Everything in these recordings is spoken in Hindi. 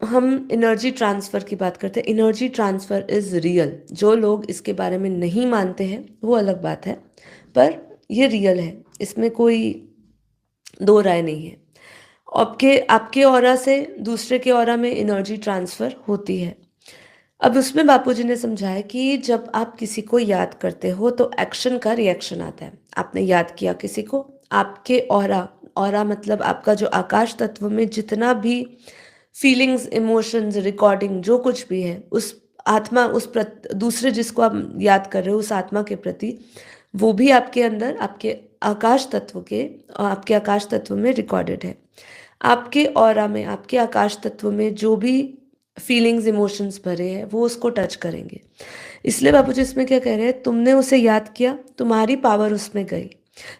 हम एनर्जी ट्रांसफ़र की बात करते हैं। Energy transfer is real. जो लोग इसके बारे में नहीं मानते हैं वो अलग बात है, पर ये रियल है, इसमें कोई दो राय नहीं है। आपके आपके ऑरा से दूसरे के ऑरा में एनर्जी ट्रांसफ़र होती है। अब उसमें बापूजी ने समझाया कि जब आप किसी को याद करते हो तो एक्शन का रिएक्शन आता है। आपने याद किया किसी को, आपके ऑरा, ऑरा मतलब आपका जो आकाश तत्व में जितना भी फीलिंग्स, इमोशंस, रिकॉर्डिंग जो कुछ भी है, उस आत्मा, दूसरे जिसको आप याद कर रहे हो उस आत्मा के प्रति, वो भी आपके अंदर आपके आकाश तत्व में रिकॉर्डेड है। आपके ऑरा में, आपके आकाश तत्व में जो भी फीलिंग्स, इमोशंस भरे हैं वो उसको टच करेंगे। इसलिए बापूजी इसमें क्या कह रहे हैं, तुमने उसे याद किया, तुम्हारी पावर उसमें गई।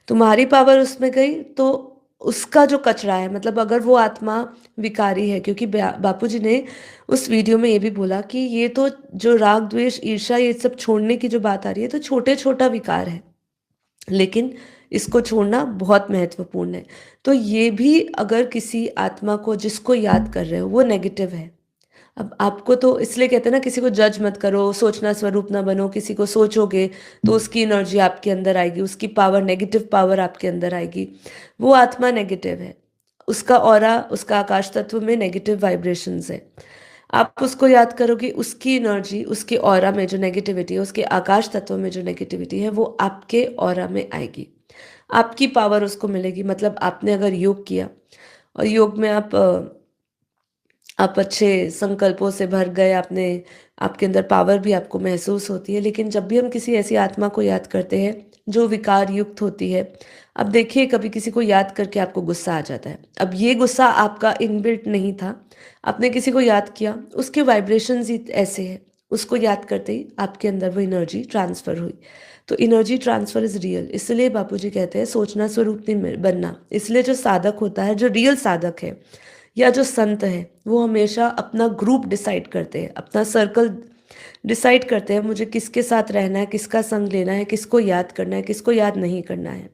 तुम्हारी पावर उसमें गई तो उसका जो कचरा है, मतलब अगर वो आत्मा विकारी है, क्योंकि बापूजी ने उस वीडियो में ये भी बोला कि ये तो जो राग, द्वेष, ईर्ष्या ये सब छोड़ने की जो बात आ रही है तो छोटे-छोटा विकार है। लेकिन इसको छोड़ना बहुत महत्वपूर्ण है। तो ये भी अगर किसी आत्मा को जिसको याद कर रहे हो वो नेगेटिव है, अब आपको तो इसलिए कहते हैं ना, किसी को जज मत करो, सोचना स्वरूप ना बनो, किसी को सोचोगे तो उसकी एनर्जी आपके अंदर आएगी, उसकी पावर, नेगेटिव पावर आपके अंदर आएगी। वो आत्मा नेगेटिव है, उसका ऑरा, उसका आकाश तत्व में नेगेटिव वाइब्रेशंस है। आप उसको याद करोगे, उसकी एनर्जी, उसके ऑरा में जो नेगेटिविटी है, उसके आकाश तत्व में जो नेगेटिविटी है वो आपके ऑरा में आएगी। आपकी पावर उसको मिलेगी। मतलब आपने अगर योग किया और योग में आप अच्छे संकल्पों से भर गए, आपने, आपके अंदर पावर भी आपको महसूस होती है। लेकिन जब भी हम किसी ऐसी आत्मा को याद करते हैं जो विकार युक्त होती है, अब देखिए कभी किसी को याद करके आपको गुस्सा आ जाता है। अब ये गुस्सा आपका इनबिल्ट नहीं था, आपने किसी को याद किया, उसके वाइब्रेशंस ही ऐसे हैं, उसको याद करते ही आपके अंदर वो एनर्जी ट्रांसफ़र हुई। तो एनर्जी ट्रांसफ़र इज़ रियल। इसलिए बापूजी कहते हैं सोचना स्वरूप नहीं बनना। इसलिए जो साधक होता है, जो रियल साधक है या जो संत हैं, वो हमेशा अपना ग्रुप डिसाइड करते हैं, अपना सर्कल डिसाइड करते हैं, मुझे किसके साथ रहना है, किसका संग लेना है, किसको याद करना है, किसको याद नहीं करना है।